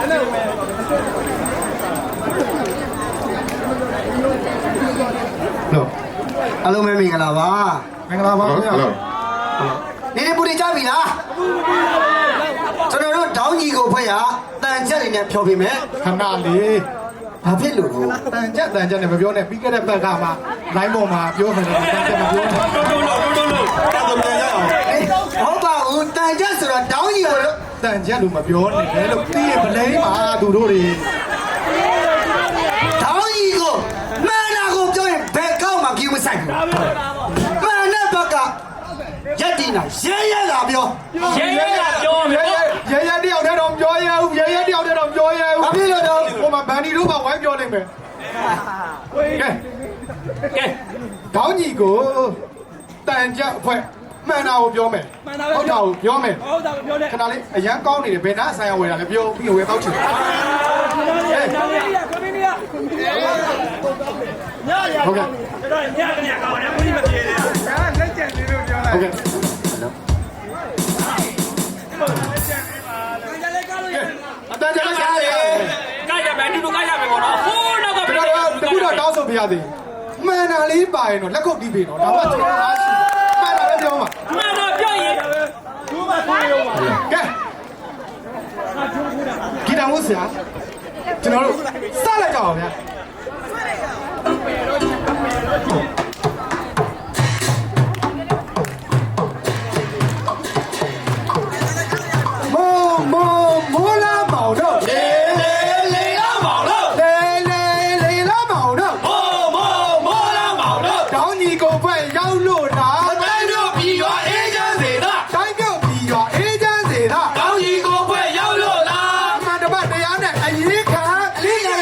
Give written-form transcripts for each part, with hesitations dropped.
အားလုံးပဲမင်္ဂလာပါမင်္ဂလာပါခင်ဗျာနေနေပူနေကြပြီလားကျွန်တော်တို့တောင်းကြီးကိုဖွဲ့ရတန်ချက်တွေနဲ့ဖြောပြမယ်ခဏလေးဘာဖြစ်လို့တော့တန်ချက်နဲ့မပြောနဲ့ပြီးခဲ့တဲ့ဘက်ကမှလိုင်းပေါ်မှာပြောမယ်တန်ချက်မပြောနဲ့ဟုတ်ပါဘူးတန်ချက်ဆိုတော့တောင်းကြီးကိုတန်ချက်လို့မပြောနဲ့လေလို့ပြီးရင်ဗလိမ့်ပါသူတို့တွေတောင်းကြီးကိုမှန်တာကိုပြောရင်ဘယ်ကောက်မှကြီးမဆိုင်ဘူးမှန်တဲ့ဘက်ကရက်တီနာရဲလာပြောရဲတယောက်တည်းတော့ပြောရဲဦးရဲတယောက်တည်းတော့ပြောရဲဦးဘာဖြစ်လို့တော့ဟိုမှာဗန်ဒီတို့ကဝိုင်းပြောနေမယ်ကဲခေါင်းကြီးကိုတန်ကြအဖွဲ့မှန်တာကိုပြောမယ်ဟုတ်တာကိုပြောမယ်ဟုတ်တာကိုပြောတယ်ခဏလေးအရန်ကောင်းနေတယ်ဘယ်နာဆိုင်ရဝယ်တာလဲပြောပြီးဝယ်တော့ချင်တယ်ဟုတ်ကဲ့ညကနေကောင်းတယ်ဘုရားမပြေတယ်လက်ကျန်လေးလို့ပြောလိုက်ဟုတ်ကဲ့အတန်းကြလိုက်ကားရမယ်တူတူကားရမယ်ပေါ့နော်ဟိုးနောက်ကပြတော့တခုတော့တောင်းဆိုပြရသေးမှန်တာလေးပါရင်တော့လက်ခုပ်တီးပြီနော်ဒါမှကျွန်တော်အားရှိမှန်တာပဲပြောမှာမှန်တာပြောရင်ဘူးမခိုးရောပါကဲဂီတမိုးဆရာကျွန်တော်တို့စလိုက်ကြအောင်ဗျာမိုးလာမောင်တို့လေလာမောင်တို့လေလာမောင်တို့မိုးလာမောင်တို့တောင်းကြီးကိုဖွဲ့ရောက်လို့လားတိုင်းတို့ပြီးရွာအေးချမ်းစေတာတိုင်းတို့ပြီးရွာအေးချမ်းစေတာတောင်းကြီးကိုဖွဲ့ရောက်လို့လားအမှန်တပတ်တရားနဲ့အရေးခံ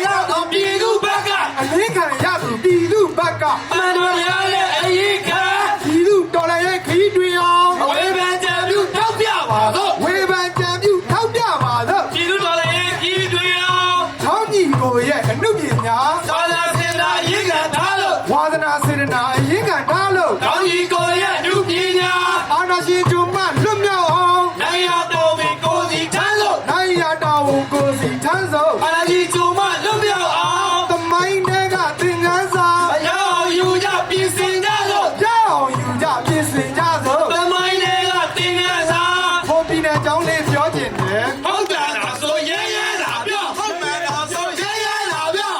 ရတော့ပြည်သူဘက်ကအရေးခံရသူပြည်သူဘက်ကအမှန်တရားနဲ့အရေးခံပြည်သူတော်လည်းရဲ့ခီးတွင်အောင်ဝေဖန်ကြံပြုထောက်ပြပါတော့ဝေဖန်ကြံပြုထောက်ပြပါတော့ပြည်သူတော်လည်းရဲ့ခီးတွင်အောင်ထောင်းကြီးကိုရဲ့အနုပညာသာသနာစေနာအရေးခံထားလို့ဝါသနာစေနာအရေးခံထားလို့ထောင်းကြီးကိုရဲ့အနုပညာအာနာရှင်ကျုံမလွတ်မြောက်အောင်နိုင်ရတော်ပြီကိုစီထမ်းလို့နိုင်ရတော်ကိုစီထမ်းစို့အာနာရှင်ကျုံမလွတ်မြောက်အောင်သမိုင်းတွေကသင်ခန်းစာရအောင်ယူကြပြင်ဆင်ကြစို့ရအောင်ယူကြပြင်ဆင်ကြစို့သမိုင်းတွေကသင်ခန်းစာဖို့ပြည်နယ်ကျောင်းလေးပြောကျင်တယ်ဟုတ်တယ်လားဆိုရဲတာပြောဟုတ်မယ်လားဆိုရဲတာပြော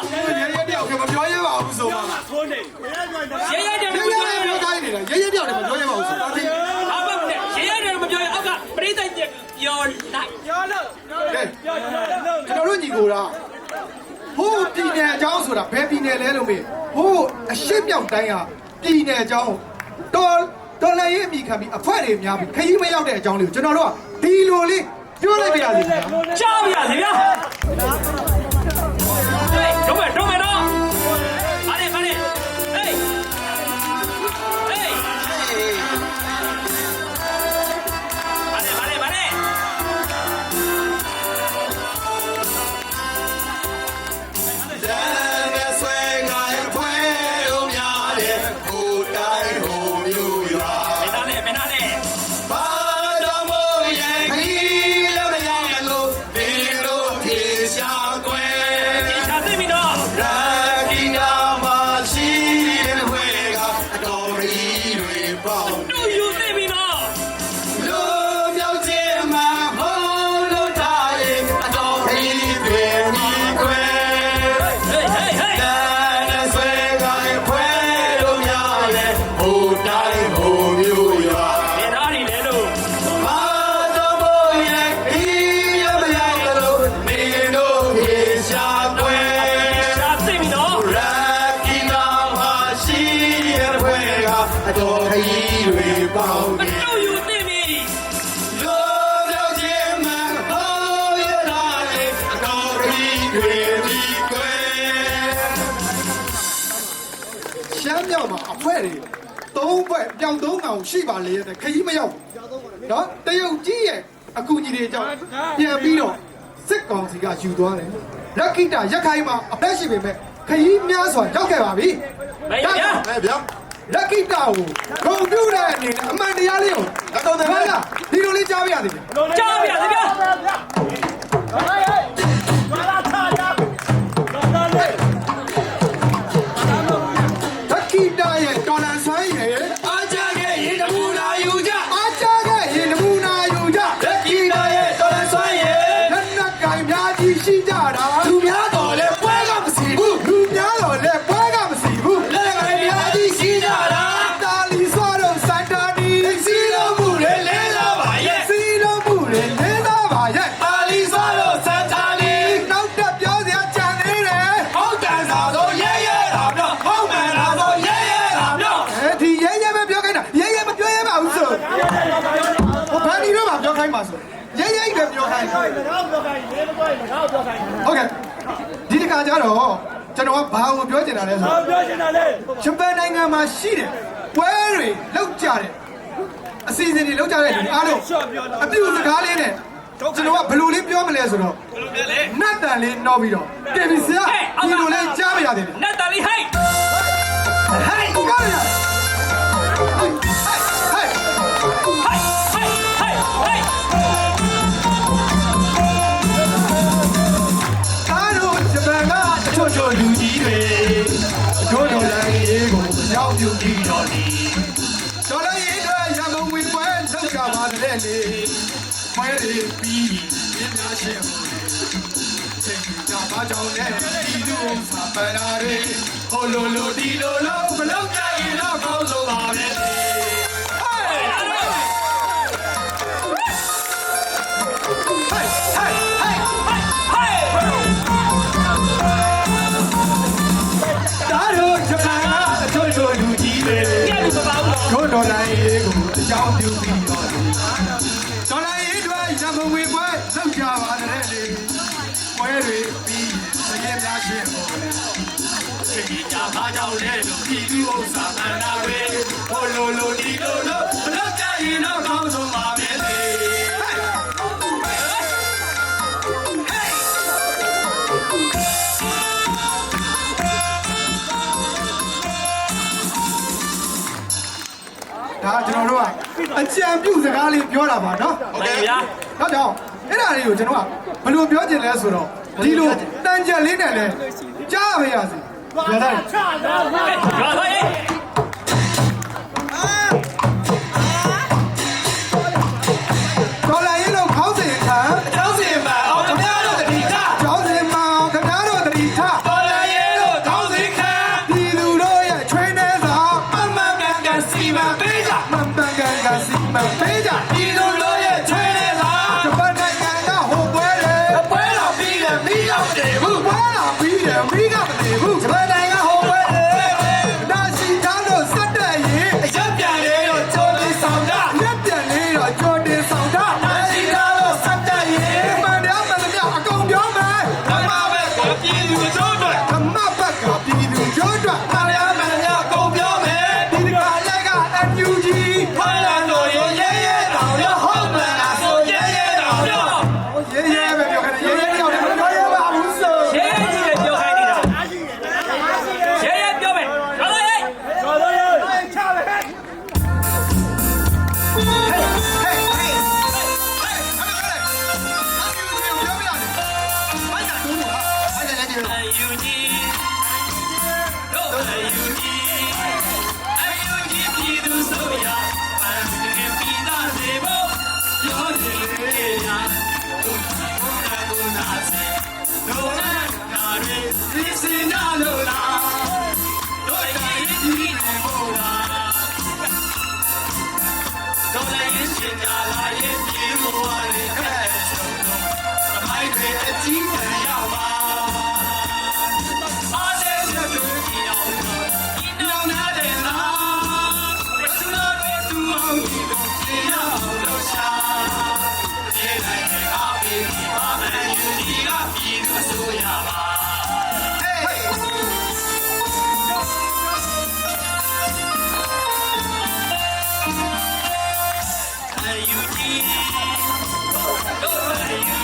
ရဲတယောက်ကမပြောရဲပါဘူးဆိုမှာထိုးနေရဲတယ်မပြောရဲဘူးတိုင်းနေတယ်ရဲတယောက်လည်းမပြောရဲပါဘူးဆိုတော့ရဲတယ်မပြောရဲအောက်ကပရိသတ်ပြောလိုက်ပြောလို့ပြောကျွန်တော်တို့ညီကိုလားဟိုးပြည်နယ်အကြောင်းဆိုတာဘယ်ပြည်နယ်လဲလို့မေးဟိုးအရှိမြောက်တိုင်းကပြည်နယ်အကြောင်းတော်လည်းရေးအမိခံပြီးအဖွဲ့တွေများပြီးခရီးမရောက်တဲ့အကြောင်းလေးကိုကျွန်တော်တို့ကဒီလိုလေးပြောလိုက်ပြရစီကြားပြရစီဗျာတော့မယ်တော့အားနေဟေးအားနေတော်ခရီးတွေပေါင်းနေတို့ယူသိပြီလို့ပြောခြင်းမဟုတ်ရတာလေတော်ခရီးတွေပြီးကွယ်ရှမ်းမြောက်မှာအဖွဲ့တွေသုံးဖွဲ့ပြောင်းသုံးကောင်ရှိပါလေတဲ့ခရီးမရောက်နော်တရုတ်ကြီးရဲ့အကူကြီးတွေကြောင့်ပြန်ပြီးတော့စစ်ကောင်စီကယူသွားတယ်လက်ခိတရက်ခိုင်းမှာအသက်ရှိပေမဲ့ခရီးများစွာရောက်ခဲ့ပါပြီဗျာလက်ခိတကိုဂုံပြူတဲ့အနေနဲ့အမှန်တရားလေးကိုလက်တော်တယ်ဗျာဒီလိုလေးကြားပြရသေးတယ်ကြားပြရသေးဗျာ ခိုင်းပါဆိုရိတ်ပဲပြောခိုင်းတယ် ငါ့ပြောခိုင်းတယ်မကွာငါ့ပြောခိုင်းတယ် ဟုတ်ကဲ့ဒီတစ်ခါကျတော့ကျွန်တော်ကဘာကိုပြောချင်တာလဲဆို ငါ တော့ ပြောချင်တာလေ ဂျပန်နိုင်ငံမှာရှိတယ်ပွဲတွေလောက်ကြတယ်အစီအစဉ်တွေလောက်ကြတဲ့လူအားလုံးအပြုစကားလေးနဲ့ကျွန်တော်ကဘယ်လိုလေးပြောမလဲဆိုတော့နတ်တန်လေးနောက်ပြီးတော့တေဗီဆရာဒီလိုလေးကြားမရသေးဘူး နတ်တလီဟိုက် ဟဲ့ကောင်းရဟဲ့ ဟိုက်ဟိုက်ဟိုက်ဟိုက်အားလုံးဂျပန်ကချို့လူကြီးတွေတို့တော်လည်းရေးကိုရောက်ပြပြီးတော့ဒီတော်လည်းရေးတွေရမုံဝင်ပွဲလောက်ကြပါတဲ့လေဖွဲတွေပြီးပြင်းသားရှင်းစိတ်ကြပါကြောင်းနဲ့ဒီလူစာပနာတွေဟိုလိုလိုဒီလိုလိုမလောက်ကြရင်တော့ကောင်းဆုံးပါပဲတို့တော်လိုင်းရေးကိုအကြောင်းပြုပြီးတော့တော်လိုင်းရေးတွေရမဝေပွဲလောက်ကြပါတဲ့လေပွဲတွေပြီးစရင်များရှင်းပေါ်လေစိတ်ကြပါကြောင်းလဲလို့ဒီလူဥစ္စာမှန်တာပဲဟိုလိုလိုဒီလိုလိုမလောက်ကြရင်တော့ကောင်းဆုံးပါပဲလေဒါကျွန်တော်တို့ကအကြံပြုစကားလေးပြောတာပါနော် ဟုတ်ကဲ့ဗျာ နောက်ကြောင့်အဲ့ဒါလေးကိုကျွန်တော်ကဘယ်လိုပြောချင်လဲဆိုတော့ဒီလိုတန်ကြက်လေးနဲ့လဲကြားရပါရစေပြောသား ချာတာငါ ရွာသားရေး တော်လာရင်တော့ခေါင်းစဉ်ခံ ကျောင်းစင်မှာအောင်ခင်ဗျားတို့တတိက ကျောင်းစဉ်မှာခင်ဗျားတို့တတိထ တော်လာရေးတို့ခေါင်းစဉ်ခံ ဒီလူတို့ရဲ့ trainer စာ မမကန်ကန်စီမံပေးကြ မန်ပန်ကန်ကစီမံပေးကြ ဒီလိုလိုရဲ့ချွေးနေတာ ဂျပန်နိုင်ငံကဟိုပွဲတယ် အပွဲတော်ပြီးတယ်မိတော့တယ်ဘူး ပွဲလာပြီးတယ်မိကမတည်ဘူးဂျပန်နိုင်ငံဟိုပွဲတယ်ဒါစီသားတို့စက်တဲ့ရင် အရက်ပြန်လေးတော့ကြိုးလေးဆောင်တာ လက်ပြန်လေးတော့ကြိုတင်ဆောင်တာ အစီသားတော့စက်တက်ရင် မှန်တယ်မှန်တယ်အကုန်ပြောမယ် ဓမ္မပဲကိုပြည်သူတို့တွေ ဓမ္မဘက်ကပြည်သူတို့အတွက် မရမရကုန်ပြောမယ် ဒီကလက်က NUG ဖိုင်လန်တို့ရဲ့ရဲရဲတောင်ရဟုတ်မှန်လားဆိုရဲရဲတောင်ရ ရဲရဲပဲပြောခဲ့တယ်ရဲရဲပြောတယ်ပြောရဲပါဘူးဆို ရဲရဲကြီးလည်းပြောခိုင်းနေတာရဲရဲပြောမယ်ရွာသားရေး ကျော်တော့ရေချာပဲ UNG တို့ UNG ပြည်သူဆိုရအန်ဒီပြည်သားတွေဘောပြောတယ်ညာတို့ဘုရားကိုနာစီတို့နာရီဒီစင်နာလို့လားတို့ရဲ့ဒီနေမို့လားတို့လည်းရှင်ညာလာရဲ့ပြေမို့ရတဲ့ခဲဆုံးတော့သမိုင်းတွေအကြီးကြီးရပါအားလည်းကြွေးကြည့်အောင်ဒီနောင်နာတဲ့လားသူတော်သူအောင်ဒီလိုပြေရအောင်လို့ရှာပြေးလိုက်တဲ့အားပေးဒီပါမယ်ယူဒီကပြည်သူဆိုရပါယူဒီတို့ယူ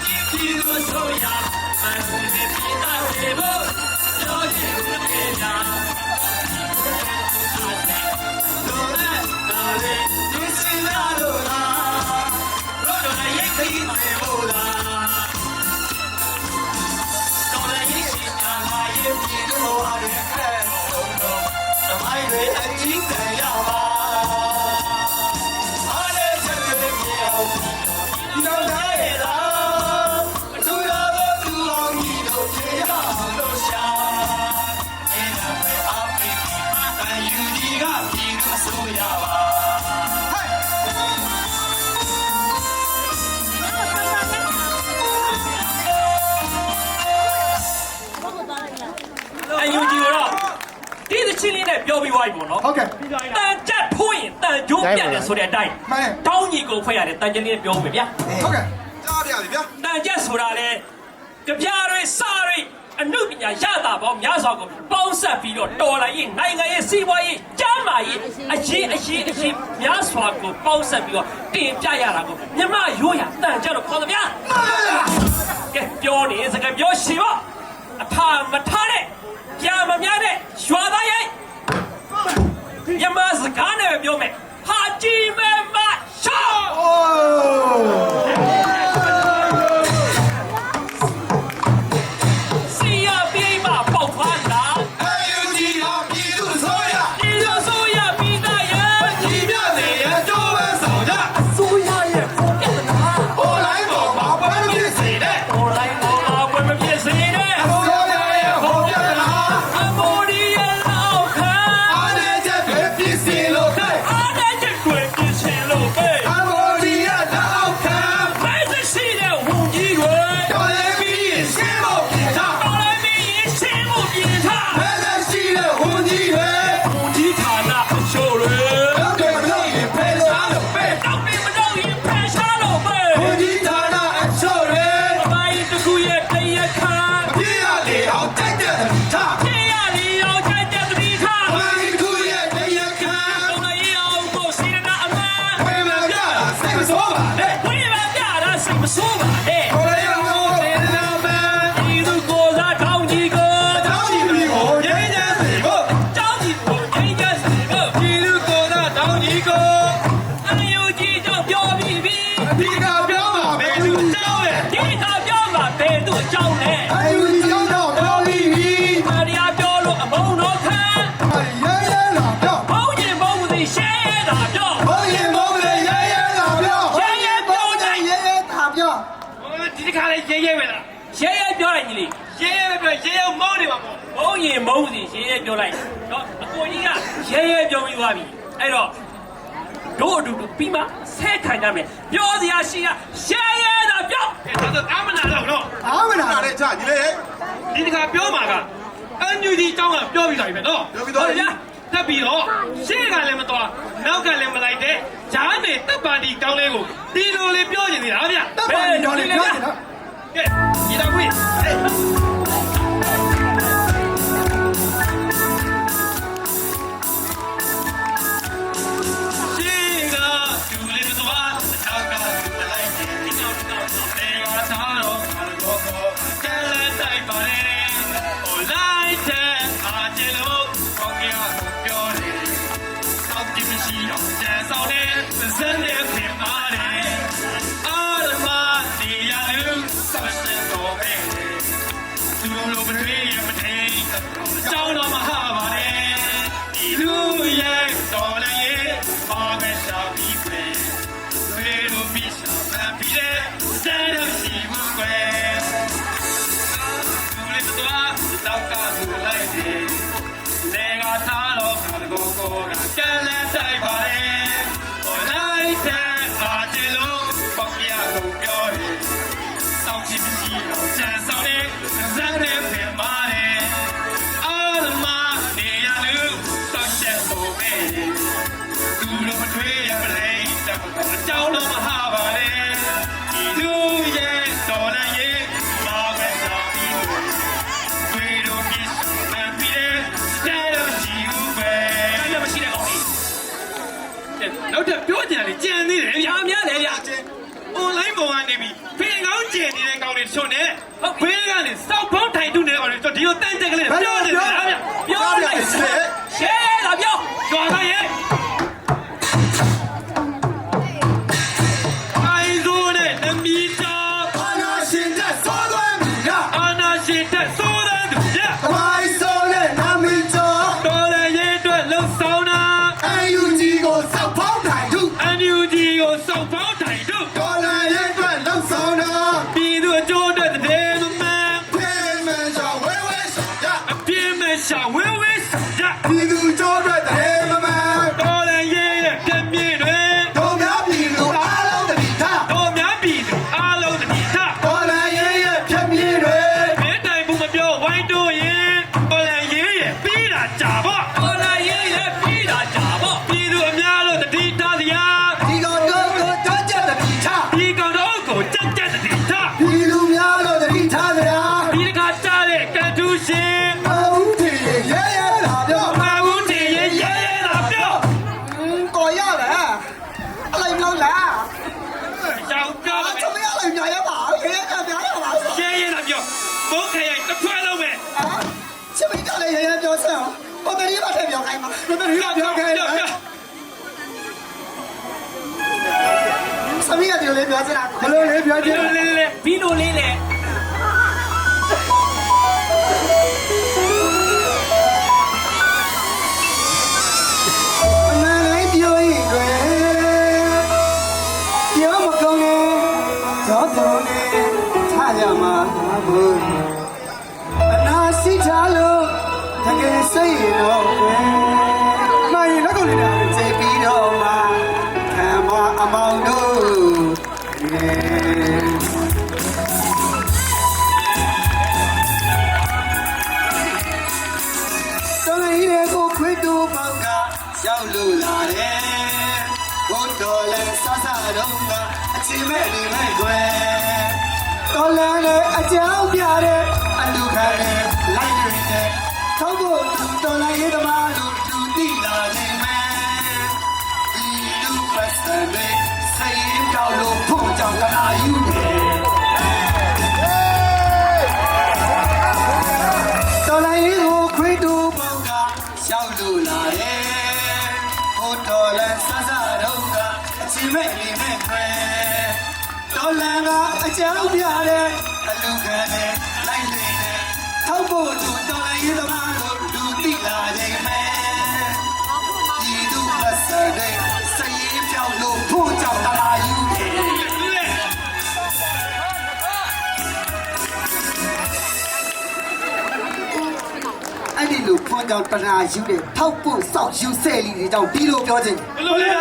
ဒီပြည်သူဆိုရအန်ဒီပြည်သားတွေဘောပြောချင်တယ်ညာတို့လည်းနားလေဒီစင်လာလို့လားတို့လည်းရိတ်ခိနေမို့လားတို့လည်းရိတ်ရှိတာလာရဲ့ပြည်သူဝါရဲ့ခဲတော့သမိုင်းတွေအကြီးကြီးရပါအားလည်းချက်တွေမြေအောင်ဒီလိုသားရဲ့လားသူတော်သူအောင်ဒီလိုပြေရလို့ရှာအဲ့ဒါပဲအားပေးအန်ယူဒီကပြည်သူဆိုရပါအယူဒီတော့ဒီသချင်းလေးနဲ့ပြောပြီးသွားပြီပေါ့နော် ဟုတ်ကဲ့ တန်ကြက်ထိုးရင်တန်ကြိုး ပြတ်တယ်ဆိုတဲ့အတိုင်းတောင်းညီကိုဖွဲ့ရတယ်တန်ကြလေးပြောမယ်ဗျာ ဟုတ်ကဲ့ ကြားပြရပြီဗျာ တန်ကြဆိုတာလေကြပြားတွေစားတွေအမှုပညာရတာပေါင်းများစွာကိုပေါင်းဆက်ပြီးတော့တော်လာရေးနိုင်ငံရေးစီးပွားရေးကျန်းမာရေးအရေးများစွာကိုပေါင်းဆက်ပြီးတော့တင်ပြရတာကိုမြမရိုးရတန်ကြတော့ခေါ်သဗျာကဲပြောနေစကားပြောရှိပါအထာမထားတဲ့ကြာမများတဲ့ရွာသားရဲ့မြမစကားနဲ့ပြောမယ်ဟာကြည့်မဲ့မရှောင်း အိုး စီရပြေးမှာပေါက်ခွားတာ အေယူဂျီဟာပြည်သူ့ဆိုရ ဒီလိုဆိုရပြီးသားရဲ့ ဒီပြတဲ့ရကြိုးပဲဆောင်ကြ ဆိုရရဲ့ပုံပြတ်တာ ဟိုလိုက်ပေါ်မှာဘာလို့ဖြစ်စေတဲ့ ဟိုလိုက်ပေါ်မှာဘယ်မဖြစ်စေနဲ့ ဆိုရရဲ့ဟိုပြတ်တာ အမိုဒီရဲ့လောက်ခံ အားနဲ့ချက်ပဲဖြစ်စီလို့တဲ့ အားနဲ့ချက်တွေပြင်းစင်လို့ပဲ အမော်ဒီရတော့ခံ ဖိုင်စီတဲ့ဝန်ကြီးတွေ တော်လည်းပြီးရှင်းဖို့ပြင်ထား တော်လည်းမင်းရှင်းဖို့ပြင်ထား ဘယ်နဲ့ရှိတဲ့ဝန်ကြီးတွေ ဝန်ကြီးဌာနအချို့တွေ တော့တယ်မလို့ရင်ဖယ်ရှားလို့ပဲ တော့ပြီးမတော့ရင်ဖန်ရှားလို့ပဲ ဝန်ကြီးဌာနအချို့တွေ မိုင်းတစ်ခုရဲ့တရခါ ပြည့်ရလေအောင်တိုက်တဲ့ထား ပြရလီအောင်ကြတဲ့တတိခါ မိုင်းကူရဲ့တရားခံ တော့လည်းအောင်ကိုစီရနာအမန် ဝေမပြတာစိတ်မဆိုးပါနဲ့ ဝိမာပြတာစိတ်မဆိုးပါနဲ့ ကိုယ်ရောနေနာမန် ဒီသူကိုစားတောင်းကြီးကို တောင်းကြည့်ပြီးကိုရင်းချမ်းစီဖို့ တောင်းကြီးကိုငိမ့်ကြစီဖို့ ဒီလူကိုယ်သာတောင်းကြီးကို အယုံကြီးကြောင့်ပြောပြီးပြီ ဒီကပြောမှာပဲလူတောင်းရဲ့ ဒီကပြောမှာဘယ်သူအကြောင်းလဲ အယူကြီးရောက်တော့ပြောပြီးပြီ တရားပြောလို့အမုန်းတော့ခံ ရဲရဲလာပြော ဘုံရင်ဘုံစီရှဲတာပြော ဘုံရင်ဘုံလေရရလာပြော ရဲရဲပြောတယ် ရဲရဲတာပြော ဒီတစ်ခါလေးရဲရဲပဲလား ရဲရဲပြောလိုက်ညီလေး ရဲရဲပဲပြောရဲရဲမောင်းနေပါပေါ့ ဘုံရင်ဘုံစီရဲရဲပြောလိုက်တော့အကိုကြီးကရဲရဲပြောပြီးသွားပြီအဲ့တော့တို့အတူတူပြီးမှဆဲခံကြမယ်ပြောစရာရှိရရဲရဲတာပြော ဒါဆိုအာမနာတော့နော် အားမနာ နားနဲ့ချညီလေး ဒီတစ်ခါပြောမှာကအန်ယူဂျီတောင်းကပြောပြီးသွားပြီပဲနော် ပြောပြီး ဟု တော့ တ်ဗျာ တက်ပြီးတော့ရှေ့ကလည်းမတော်နောက်ကလည်းမလိုက်တဲ့ဂျားနေတပ်ပါတီတောင်းလေးကိုဒီလိုလေးပြောနေသေးတာဗျာ တပ်ပါနေတော့လေပြောနေတာ ကဲဒီတော့ကိုရှေ့ကသူလေးသွားနောက်ကသူလိုက်ဒီတော့တေဝါသာတော့ကတော့ကဲလက်တိုက်ပါလေဟိုလိုက်တဲ့အားကျလို့ပေါင်းရအောင်ပြောတယ် တောက်ကြည့်မရှိတော့ကျန်ဆောင်တဲ့စံတဲ့ပြင်ပါတယ်အာရမဒီရလူဆက်ဆက်တော့ပဲသူလိုမတွေးရမထိန်ကြောင်းတော့မဟာပါနဲ့ဒီလူရဲ့တော်လည်းပါမယ်ရှာပြီးပဲဝေလိုပြီးရှာမှန်ပြီးတဲ့စံတော်ရှိဘူးကွယ်သူလေးတော့တောက်ကသူလိုက်တယ်နေကသားတော့ကိုကကဲလဲတိုက်ပါလေဟိုလိုက်တဲ့အားတလို့ပေါက်ရကိုပြောတယ်တောက်ချင်မရှိတော့ကျန်ဆောင်နေဇာတ်နဲ့ပြင်ပါလေအားလမနေရလူတောက်ချက်ဖို့ပဲသူတို့မထွေးရမလဲတောက်ကြောင်းတော့မဟာပါလေဒီလူရဲ့တော်လည်းရဲ့ပါပဲသာပြီးဝေတို့ပြီးမှန်ပြီးတဲ့တဲ့ရှိဦးပဲ အဲ့ဒါမရှိတဲ့ကောင်ကြီး နောက်ထပ်ပြောကြတယ်ကြံသေးတယ်ဗျာ ညာများတယ်ဗျာ online ပေါ်ကနေပြီးဖေကောင်းကျင်နေတဲ့ကောင်တွေတချို့နဲ့ ဟုတ်ပြီ ဘေးကနေစောက်ဖုံးထိုင်ထုနေတဲ့ကောင်တွေဆိုဒီလိုတန်းတက်ကလေးပြောနေတယ်ဗျာ ပြောလိုက်ရှဲတာပြော ကြွားသားရဲ့အိုင်ဇိုနဲ့နမီတာ အာနာရှင်တဲ့သောသွဲမိရ အာနာရှိတဲ့စိုးတဲ့သူပြ သမိုင်းဆုံးနဲ့နာမည်ကျော် တော်လည်းရဲ့အတွက်လှုပ်ဆောင်တာ အယူကြီးကိုစောက်ဖောက်တိုင်သူ NUG ကိုစောက်ဖုံးထိုင်ထု ဒေါ်လာရဲ့အတွက်လှုပ်ဆောင်တာ ပြည်သူအကျိုးအတွက်တည်းမမှန် ဖေးမန်ကြောင့်ဝဲဝဲဆောင်ကြ အပြင်းမဲ့ရှာဝဲဝဲဆောင်ကြ ဒီသူကြောအတွက်တည်းမမှန် တော်လည်းရဲ့ပြင်းပြင်းတွေ တို့များပြည်သူအားလုံးတတိထား တော်များပြည်သူအားလုံးတတိထ ဒေါ်လာရဲ့ဖြတ်ပြေးတွေ မင်းတိုင်ဘူးမပြောဝိုင်းတို့ရင်တော်လည်းရဲ့ပြီးတာကြာပေါ့ တော်လာရေးရပြီးတာကြာပေါ့ ပြည်သူအများလို့တတိထားစီ ဘုတ်ခရိုင်တစ်ခွက်လုံးပဲ ချစ်မိကြလေရရပြောစမ်းဟိုတရီးမထည့်ပြောခိုင်းမှာ ဘယ်လိုပြောခဲ့လဲ သမီးကဒီလိုလေးပြောစမ်း ဘယ်လိုလဲပြောချင် လေဘီလိုလေးလေ အမှန်လေးပြောရင်ကွယ်ပြောမကောင်းနဲ့တော့တော့နဲ့ထားရမှာဘူးအနာစီချလို့တကယ်စိတ်ရောကွယ် မာရင်လက်ကုန်လေးနဲ့ စိတ်ပြီးတော့မှခံမအမောင်တို့တော်လေးတွေကိုခွေးတူပေါက်ကရောက်လို့လာတယ်ဘုတော်လည်းဆဆတော့ကအချိန်မဲ့နေမဲ့ကွယ်တော်လည်းအကြောင်းပြတဲ့အလူခံနဲ့လိုက်နေတဲ့သောက်ဖို့တော်လည်းရေးသမားတို့သူတိလာနေမယ်ဒီလူပတ်စံတွေစိတ်ရင်ကြောက်လို့ဖို့ကြောင့်ကလာယူတယ်တော်လည်းကိုခွေးတူပေါက်ကရောက်လို့လာတယ်ဘုတော်လည်းဆဆတော့ကအချိန်မဲ့နေမဲ့ကွယ်တော်လည်းကအကြောင်းပြတဲ့အလူခံနဲ့လိုက်နေတဲ့ထောက်ဖို့သူတော်လည်းရေးသမားတို့လူတိလာနေမယ်ဒီလူပတ်စံတွေစိတ်ရင်ကြောက်လို့ဖို့ကြောင့်ကလာယူတယ် အဲ့ဒီလိုဖွင့်ကြောင်တနာယူတဲ့ထောက်ဖို့စောက်ယူဆဲလီတွေကြောင့်ဒီလိုပြောခြင်း ဘယ်လိုလဲဗျာ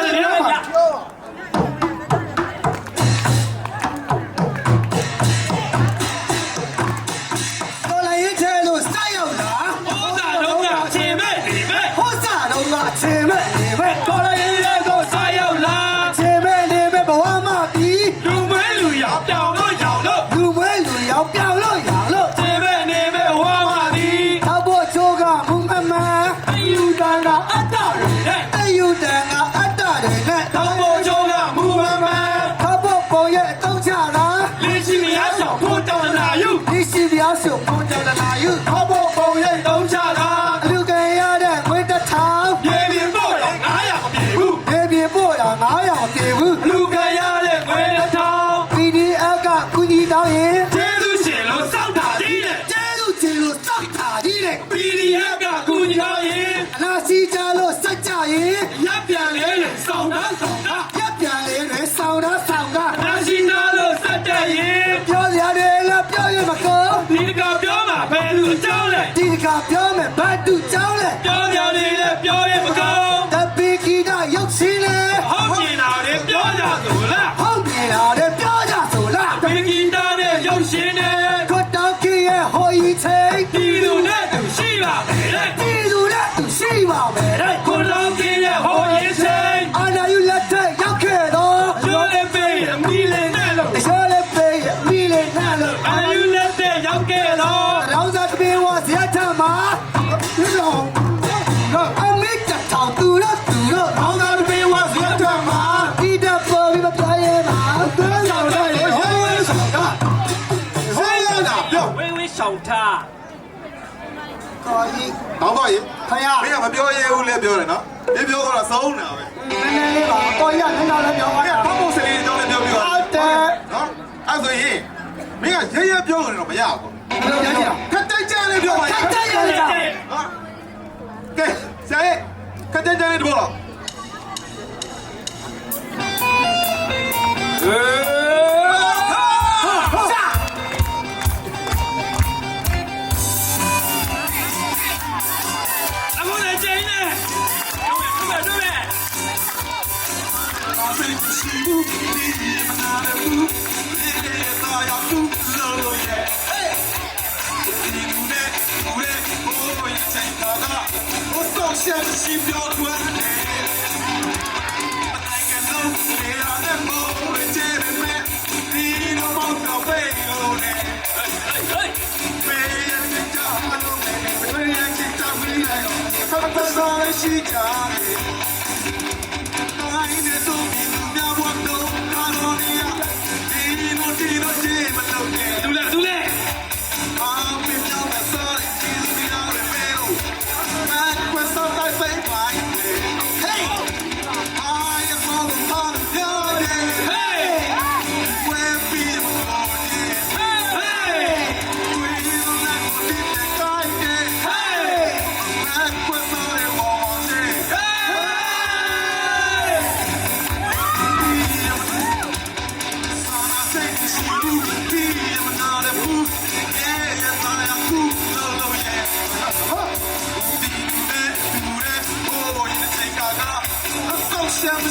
တော်လိုက်ရင်ချဲလို့စရောက်လာ ဟောတာတော့ကချင်းမဲ့နေမဲ့ ဟောစားတော့ကချေမဲ့နေမဲ့ တော်လည်းလည်းကိုစားရောက်လာ ချေမဲ့နေမဲ့ဘဝမှာပြီး လူမဲလူရောက်ပြောင်းလို့ရောက်လို့ လူမွေးလူရောက်ပြောင်းလို့ရလို့ ချင်းမဲ့နေမဲ့ဟောမှာဒီ ထောက်ဖို့ချိုးကမုံမမ အယူတန်ကအတ္တတွေနဲ့ အယူတန်ကအတ္တတွေနဲ့ တောင်းဖို့ချုံးကမူမမ ထောက်ဖို့ပုံရဲ့အတော့ချတာ လေးရှိမရဆောင်ဖို့တောင်းလာယူ ဒီစီပြောင်းဆိုပုံကြောင်တနာယူ ထောက်ဖို့ပုံရိပ်တုံးချတာ အလူကံရတဲ့ငွေတစ်ထောင် ရေပြင်ဖို့တော့900မပြေဘူး ဒေပြေပို့တာ900ပြေဘူး လူကရတဲ့ငွေတစ်ထောင် PDF ကကုညီတောင်းရင် ကျေးဇူးရှင်လို့စောက်တာကြီးတဲ့ ကျဲလူချီလို့စောက်တာကြီးတဲ့ PDF ကကူညီတော်ရင် အနာစီချလို့စက်ကြရင် ရပ်ပြန်လေစောင်းတာစောင်းတာ ရပ်ပြန်လေးတွေဆောင်းတာဆောင်းတာ နာရှိနာလို့စက်တဲ့ရင် ပြောရတယ်လားပြောရမကော ဒီကပြောမှာဘယ်လူအကြောင်းလဲ ဒီကပြောမယ်ဘာတူကြောင်းလဲ ပြောကြတယ်လေပြောရင်မကောင်း တပိခိတာရုပ်ရှင်လေ ဟုတ်ကျင်တာလေပြောကြဆိုလား ဟုတ်ပြီလားတဲ့ပြောကြဆိုလား ဘယ်ကင်းတာနဲ့ရုပ်ရှင်နဲ့ ခွတ်တောက်ကြီးရဲ့ဟိုဤချိန် ဒီလူနဲ့သူရှိပါမယ်တဲ့ ဒီလူနဲ့သူရှိပါမယ်တဲ့ ကိုလောကင်းရဲ့ဟောရေးချိန် အာနာယူလက်ထက်ရောက်ခဲ့တော့ ပြောလည်းပေးအမီလေးနဲ့လို့ တခြားလည်းပေးရမိလေနှံ့လို့ အာယူလက်တဲ့ရောက်ခဲ့တော့ ရောင်းစားတပင်းဝဇက်ထမှာဒီလိုအမေကတောင်သူရသူရ ဘောင်းသားပေးဝဇက်ထမှာ ဒီတော့ပေါ်ပြီးမပြရဲပါသူရောက်တော့ဟောဆိုတာ ဟေးရတာပြော ဝေးဝေးရှောင်ထား ကော်ကြီး တောင်းပါရေ ခရ မင်းကမပြောရဲဘူးလဲပြောတယ်နော်ဒီပြောတော့သုံးနေတာပဲ နည်းနည်းလေးပါကော်ကြီးကလည်းလည်းပြောပါ မင်း ရ ကဘောက်ပုံစလေးတောင်းလည်းပြောပြီးတော့ ဟုတ်တယ် နော်အဲ့ဆိုရင်မင်းကရဲရဲပြောလို့တော့မရဘူး ဘယ်လိုပြောကြလဲ ခက်တိုက်ကြလေးပြောပါ ခက်တိုက်ရကြ နော်ကဲဆရာရဲ့ခက်တိုက်ကြလေးတဘောလား အခုလည်းကျင်းနေတို့မဲ့ ရှိကြတယ်။တိုင်းနဲ့ဆိုပြီးလူများဘဝတော့ကာလို့ရဒီလိုဒီလိုဒီမလို့ရဲ့ ဒူလဲ အာ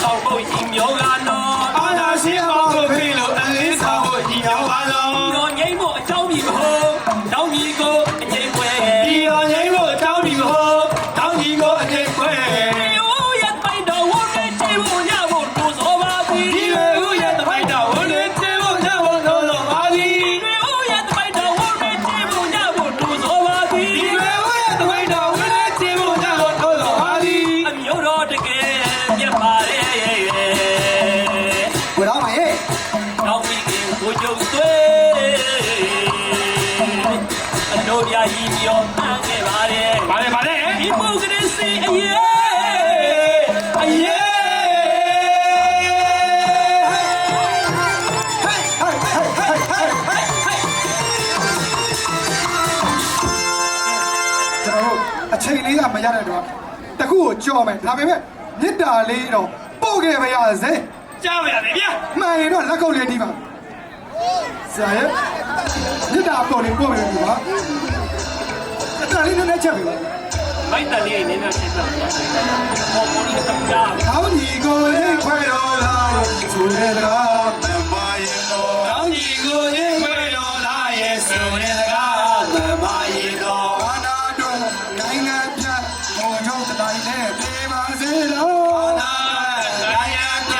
ဆောင်ဖို့ရင်မျိုးကနော် အာနာရှင်မောင်ကိုဖိလို့အလေးဆောင်ဖို့ညီအောင်ပါလို့ တော်ငိမ့်ဖို့အကြောင်းကြီးမဟုတ်တောင်းကြီးကိုအငိမ့်ပွဲ ဒီတော်ငိမ့်ဖို့တောင်းပြီးမဟုတ်တောင်းကြီးကိုအကျိတ်ခွဲ ဦးရဲ့ပိုင်တော်ဝတ်တဲ့ချေဖို့ညဖို့တို့စောပါသည် ဒီလေဦးရဲ့တပိုက်တော်ဝင်နေချေဖို့ညဖို့လို့လို့ပါသည် ဦးရဲ့ပိုင်တော်ဝတ်တဲ့ချေဖို့ညဖို့တို့စောပါသည် ဒီလေဦးရဲ့တပိုက်တော်ဝင်နေချေဖို့ညဖို့လို့လို့ပါသည် အမျိုးတော်တကယ်ပြတ်ပါရဲ့ ကိုတော့မရဲ့ တောင်းပြီးကိုကြုံသွေးအတို့ပြကြီးပြောမှန်းခဲ့ပါတယ် ဗါလေဗါလေ ဒီပုဂ္ဂိစီအရေးအရေး ကျွန်တော်တို့အချိန်လေးကမရတဲ့တော့တခုကိုကြော်မယ်ဒါပေမဲ့မြစ်တာလေးတော့ပို့ခဲ့ပါရစေ ကြားပါရတယ်ဗျာ မှန်ရင်တော့လက်ကုပ်လေးတီးပါဆရာရဲ့မြစ်တာပေါ်လေးပို့မယ်ဒီပါအတလေးနဲ့ချက်ပြီပါ မိုက်တလေးနည်းနည်းဆက်ဆက်ပေါ်ပေါ်လေးတပြား ကောင်းကြီးကိုလေးခွဲတော်လာဆိုတဲ့ကားမမရင်တော် တောင်းကြီးကိုရေးခွဲတော်လာရဲ့ဆိုတဲ့စကားမမရင်တော် ဘာနာတို့နိုင်ငံပြတ်ဘုံချုပ်တိုင်းနဲ့ပြေပါစေလို့ နာရာယက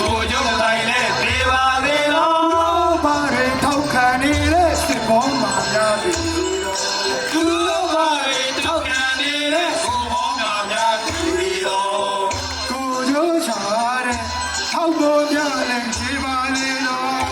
ကိုကျုံတိုင်းနဲ့ပြေပါလေတော့ ဘာတွေထောက်ခံနေတဲ့စစ်ဘောမှာများပြီ သူတို့ဘာတွေထောက်ခံနေတဲ့ကိုဘောကများပြီတော့ ကိုကျိုးချာ လည်းခြေပါလေတော့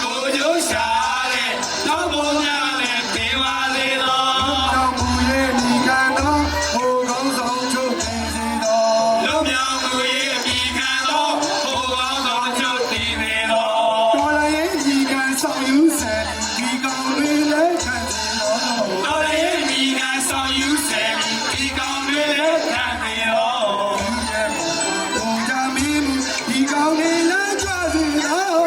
ကိုကျိုးရှာတဲ့နောက်ပေါ်များလည်းပေးပါလေတော့ တောင်မူရဲ့မိကန်တော့ဟိုကောင်းဆောင်ချုပ်နေစီတော့ လုံးမြောင်မှုရဲ့အမိခံတော့ဟိုကောင်းဆောင်ချုပ်တည်နေတော့ တော်လည်းရဲ့မိကန်ဆောင်ယူစဲဒီကောင်လေးလည်းခံစီတော့ တော်ရဲ့မိခံဆောင်ယူဆယ်ဒီကောင်တွေလည်းခံနေတော့ ဘုံကြမီမူဒီကောင်လေးလည်းကြွစီတော့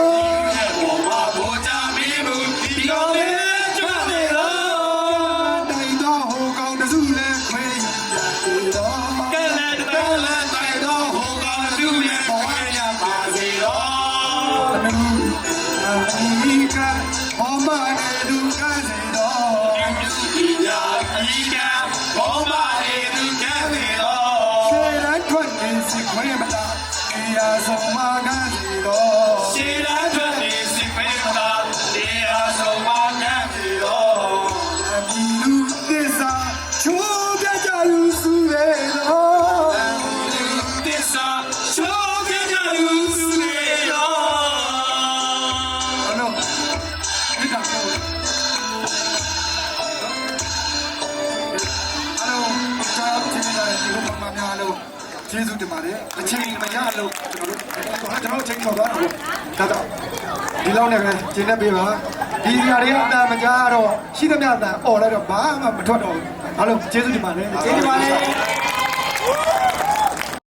ဘောမဘောကြမီမူဒီကောင်လေးကျွမ်းနေတော့ တိုင်တော့ဟိုကောင်တစုလည်းခွေးယူကြတော့ ကဲလည်းတိုင်တော့ဟိုကောင်သူရဲ့ဘဝရပါစေတော့ ဒီကဘောမနဲ့လူကစီတော့ ဒီညာအကြီးကဘောမလေးသူကဲနေတော့ ခြေလည်းထွက်နေစီခွေးမလားဒီရာဆုံးမကစီတော့ ရှေ့တန်းထွက်နေစိတ်ပဲတာဒီအားဆုံးမကဲနေတော့ ဒီလူသစ္စာချိုးပြကြလူစုရဲတော့ သစ္စာချိုးကြကြလူစုနေတော့ ဘလို့ဒီကောင်ကိုအားလုံးကြောက်ချင်တယ်ဒီလိုမှများလို့ကျေးဇူးတင်ပါတယ်အချိန်မရလို့ကျွန်တော်ချိန်တော်သွားတော့ဒါတော့ဒီလောက်နဲ့ပဲကျင်းနေပေးပါဒီနေရာတွေအတန်မကြားတော့ရှိသမျှအတန်អော်လိုက်တော့ဘာမှမထွက်တော့ဘူးအားလုံးကျေးဇူးတင်ပါတယ်ကျေးဇူးတင်ပါတယ်